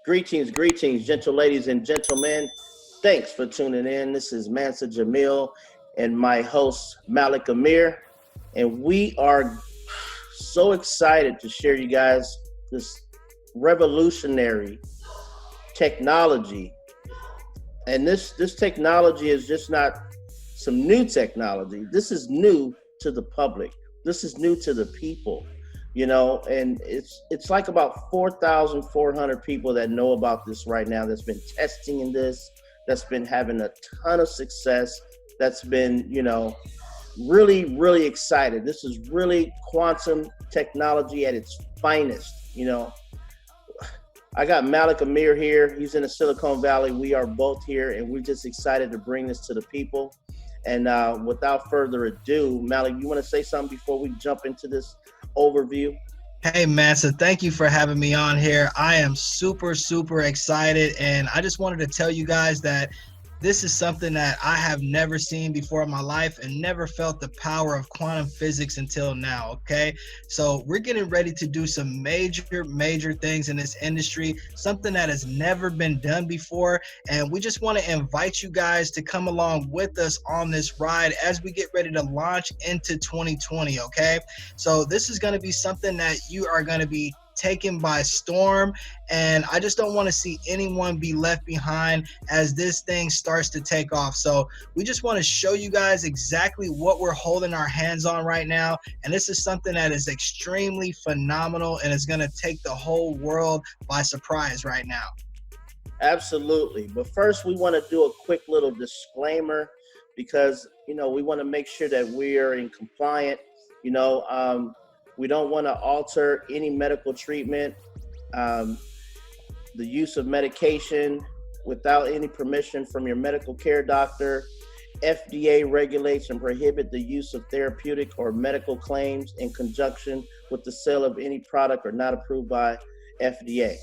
Greetings, gentle ladies and gentlemen. Thanks for tuning in. This is Mansa Jamil and my host, Malik Amir. And we are so excited to share you guys this revolutionary technology. And this technology is just not some new technology. This is new to the public. This is new to the people. And it's like about 4,400 people that know about this right now, that's been testing in this, that's been having a ton of success, that's been, really, really excited. This is really quantum technology at its finest. I got Malik Amir here. He's in the Silicon Valley. We are both here, and we're just excited to bring this to the people. And without further ado, Malik, you want to say something before we jump into this overview? Hey, Mansa, thank you for having me on here. I am super, super excited. And I just wanted to tell you guys that this is something that I have never seen before in my life and never felt the power of quantum physics until now, okay? So we're getting ready to do some major things in this industry, something that has never been done before. And we just want to invite you guys to come along with us on this ride as we get ready to launch into 2020, okay? So this is going to be something that you are going to be taken by storm, and I just don't want to see anyone be left behind as this thing starts to take off. So we just want to show you guys exactly what we're holding our hands on right now, and this is something that is extremely phenomenal and is going to take the whole world by surprise right now. Absolutely. But first, we want to do a quick little disclaimer because we want to make sure that we are in compliant. We don't want to alter any medical treatment, the use of medication without any permission from your medical care doctor. FDA regulates and prohibit the use of therapeutic or medical claims in conjunction with the sale of any product or not approved by FDA.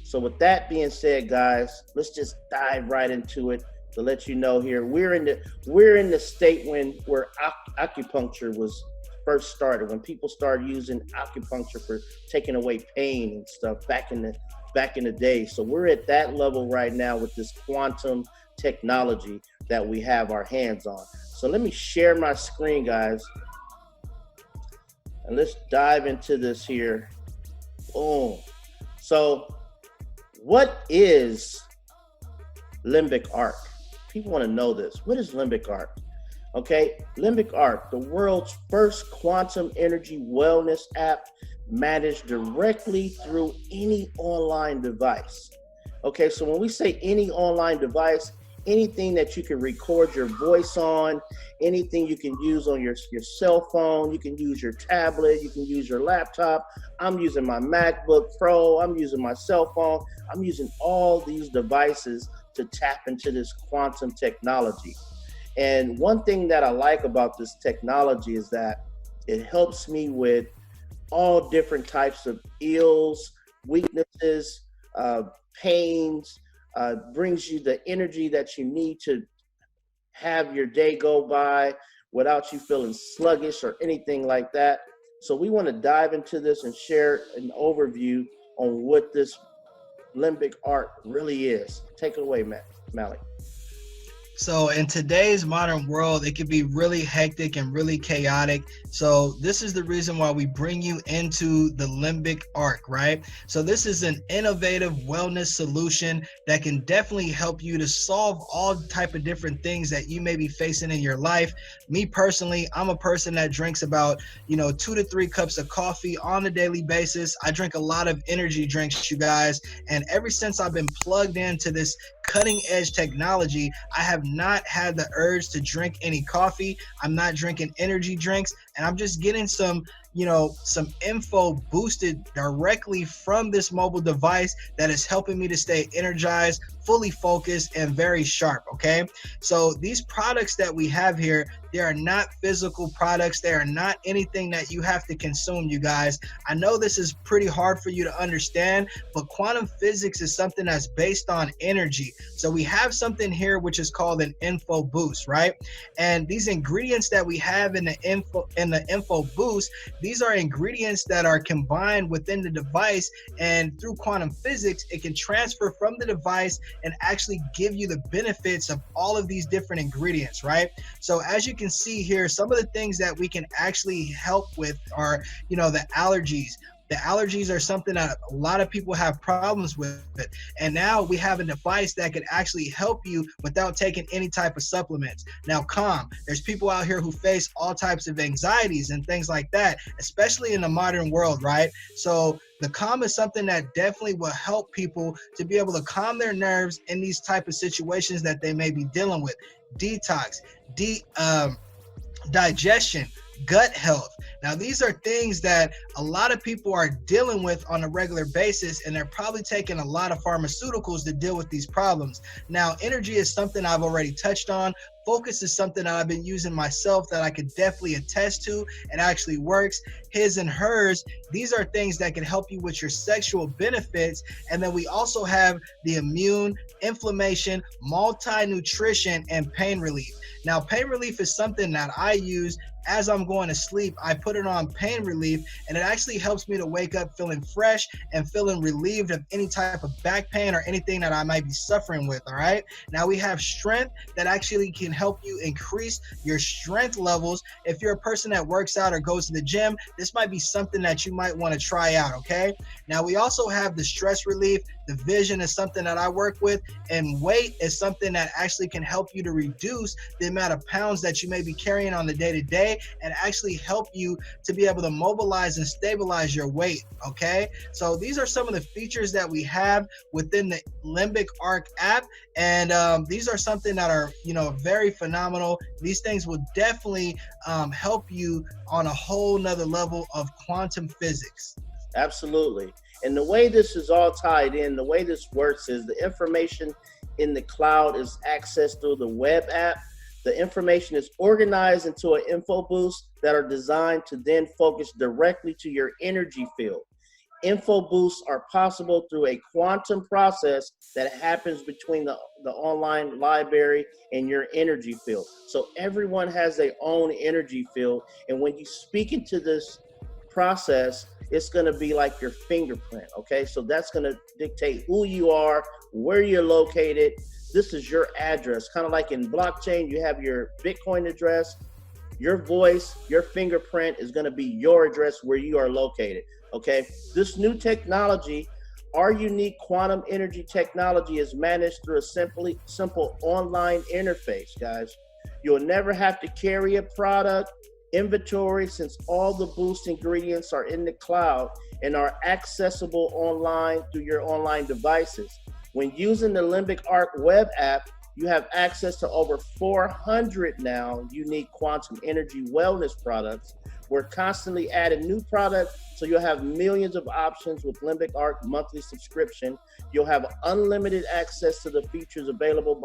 So with that being said, guys, let's just dive right into it to let you know here. We're in the state where acupuncture was first started, when people started using acupuncture for taking away pain and stuff back in the day. So we're at that level right now with this quantum technology that we have our hands on. So let me share my screen, guys, and let's dive into this here. Boom. So what is Limbic Art? People want to know this. What is Limbic Art? Okay, Limbic Art, the world's first quantum energy wellness app managed directly through any online device. Okay, so when we say any online device, anything that you can record your voice on, anything you can use on your cell phone, you can use your tablet, you can use your laptop. I'm using my MacBook Pro, I'm using my cell phone, I'm using all these devices to tap into this quantum technology. And one thing that I like about this technology is that it helps me with all different types of ills, weaknesses, pains, brings you the energy that you need to have your day go by without you feeling sluggish or anything like that. So we want to dive into this and share an overview on what this Limbic Art really is. Take it away, Malik. So in today's modern world, it can be really hectic and really chaotic. So this is the reason why we bring you into the Limbic Art, right? So this is an innovative wellness solution that can definitely help you to solve all type of different things that you may be facing in your life. Me personally, I'm a person that drinks about, 2 to 3 cups of coffee on a daily basis. I drink a lot of energy drinks, you guys. And ever since I've been plugged into this cutting edge technology, I have not had the urge to drink any coffee. I'm not drinking energy drinks, and I'm just getting some info boosted directly from this mobile device that is helping me to stay energized, fully focused, and very sharp, okay? So these products that we have here, they are not physical products. They are not anything that you have to consume, you guys. I know this is pretty hard for you to understand, but quantum physics is something that's based on energy. So we have something here which is called an info boost, right? And these ingredients that we have in the info boost, these are ingredients that are combined within the device, and through quantum physics, it can transfer from the device and actually give you the benefits of all of these different ingredients, right? So as you can see here, some of the things that we can actually help with are, the allergies. The allergies are something that a lot of people have problems with. And now we have a device that could actually help you without taking any type of supplements. Now, calm. There's people out here who face all types of anxieties and things like that, especially in the modern world, right? So the calm is something that definitely will help people to be able to calm their nerves in these type of situations that they may be dealing with. Detox, digestion, gut health. Now, these are things that a lot of people are dealing with on a regular basis, and they're probably taking a lot of pharmaceuticals to deal with these problems. Now, energy is something I've already touched on. Focus is something that I've been using myself that I could definitely attest to. It actually works. His and hers, these are things that can help you with your sexual benefits. And then we also have the immune, inflammation, multi-nutrition, and pain relief. Now, pain relief is something that I use as I'm going to sleep. I put it on pain relief, and it actually helps me to wake up feeling fresh and feeling relieved of any type of back pain or anything that I might be suffering with. All right. Now we have strength that actually can help you increase your strength levels. If you're a person that works out or goes to the gym, this might be something that you might want to try out. Okay. Now we also have the stress relief. The vision is something that I work with, and weight is something that actually can help you to reduce the amount of pounds that you may be carrying on the day to day, and actually help you to be able to mobilize and stabilize your weight. Okay, so these are some of the features that we have within the Limbic Art app, and these are something that are very phenomenal. These things will definitely help you on a whole nother level of quantum physics. Absolutely. And the way this is all tied in, the way this works is the information in the cloud is accessed through the web app. The information is organized into an info boost that are designed to then focus directly to your energy field. Info boosts are possible through a quantum process that happens between the online library and your energy field. So everyone has their own energy field. And when you speak into this process, it's going to be like your fingerprint. Okay, so that's going to dictate who you are, where you're located. This is your address. Kind of like in blockchain, you have your Bitcoin address. Your voice, your fingerprint is going to be your address where you are located. Okay, this new technology, our unique quantum energy technology, is managed through a simple online interface, guys. You'll never have to carry a product inventory, since all the boost ingredients are in the cloud and are accessible online through your online devices. When using the Limbic Art web app, you have access to over 400 now unique quantum energy wellness products. We're constantly adding new products, so you'll have millions of options with Limbic Art monthly subscription. You'll have unlimited access to the features available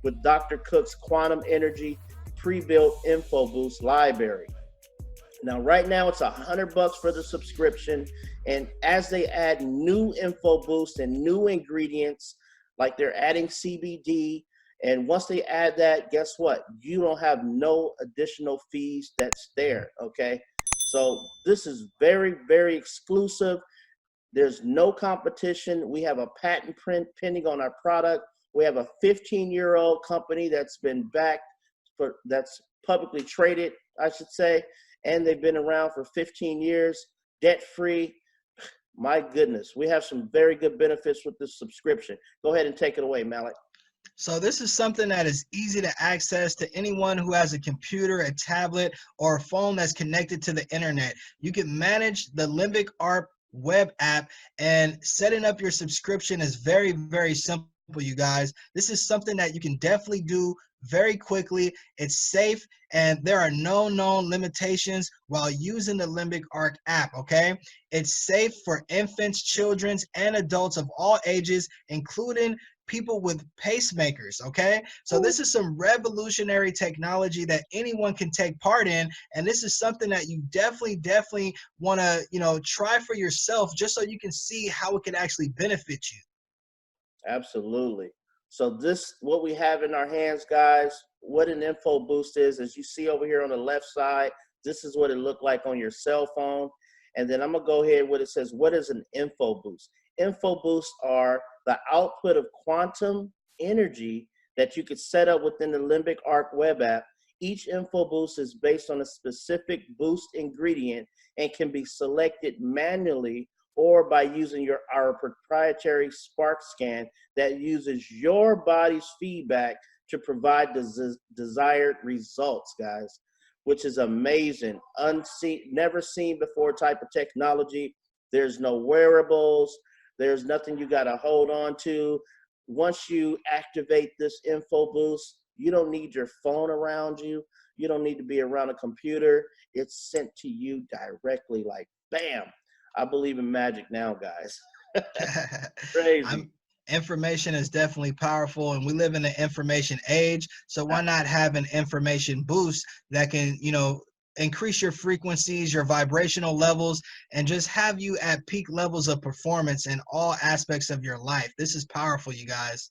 with Dr. Cook's quantum energy pre-built info boost library. Now, right now it's $100 for the subscription, and as they add new info boost and new ingredients, like they're adding CBD, and once they add that, guess what? You don't have no additional fees that's there. Okay, so this is very, very exclusive. There's no competition. We have a patent print pending on our product. We have a 15-year-old company that's been backed that's publicly traded, I should say, and they've been around for 15 years, debt free. My goodness, we have some very good benefits with this subscription. Go ahead and take it away, Malik. So this is something that is easy to access to anyone who has a computer, a tablet, or a phone that's connected to the internet. You can manage the Limbic Art web app, and setting up your subscription is very, very simple, you guys. This is something that you can definitely do very quickly. It's safe, and there are no known limitations while using the Limbic Art app. Okay, it's safe for infants, children, and adults of all ages, including people with pacemakers. Okay, so this is some revolutionary technology that anyone can take part in, and this is something that you definitely want to try for yourself, just so you can see how it can actually benefit you. Absolutely. So this, what we have in our hands, guys, what an info boost is, as you see over here on the left side, This is what it looked like on your cell phone. And then I'm gonna go ahead with it says, what is an info boost? Info boosts are the output of quantum energy that you could set up within the Limbic Arc web app. Each info boost is based on a specific boost ingredient and can be selected manually or by using our proprietary Spark scan that uses your body's feedback to provide the desired results, guys, which is amazing. Unseen, never seen before type of technology. There's no wearables. There's nothing you got to hold on to. Once you activate this info boost, you don't need your phone around you. You don't need to be around a computer. It's sent to you directly, like bam. I believe in magic now, guys. Crazy. Information is definitely powerful, and we live in an information age. So why not have an information boost that can, increase your frequencies, your vibrational levels, and just have you at peak levels of performance in all aspects of your life? This is powerful, you guys.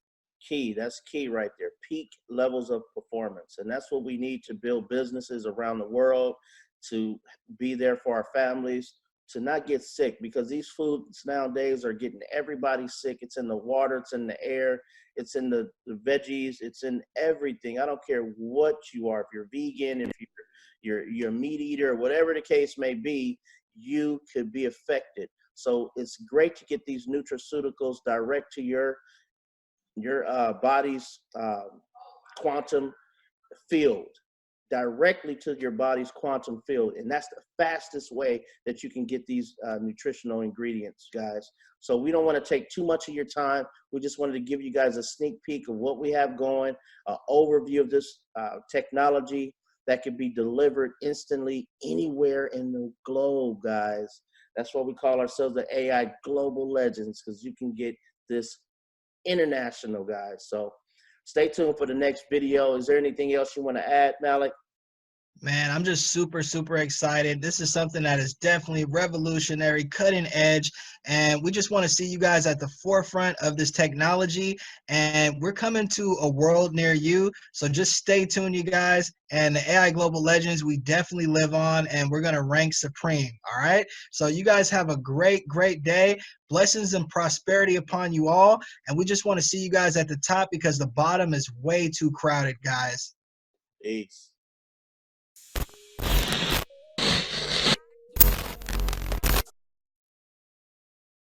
That's key right there. Peak levels of performance. And that's what we need to build businesses around the world, to be there for our families, to not get sick, because these foods nowadays are getting everybody sick. It's in the water, it's in the air, it's in the veggies, it's in everything. I don't care what you are. If you're vegan, if you're a meat eater, whatever the case may be, you could be affected. So it's great to get these nutraceuticals direct to your body's quantum field, directly to your body's quantum field. And that's the fastest way that you can get these nutritional ingredients, guys. So we don't want to take too much of your time. We just wanted to give you guys a sneak peek of what we have going, an overview of this technology that can be delivered instantly anywhere in the globe, guys. That's why we call ourselves the AI Global Legends, because you can get this international, guys. So stay tuned for the next video. Is there anything else you want to add, Malik? Man, I'm just super, super excited. This is something that is definitely revolutionary, cutting edge, and we just want to see you guys at the forefront of this technology. And we're coming to a world near you, so just stay tuned, you guys. And the AI Global Legends, we definitely live on, and we're going to rank supreme. All right. So you guys have a great, great day. Blessings and prosperity upon you all. And we just want to see you guys at the top, because the bottom is way too crowded, guys. Peace.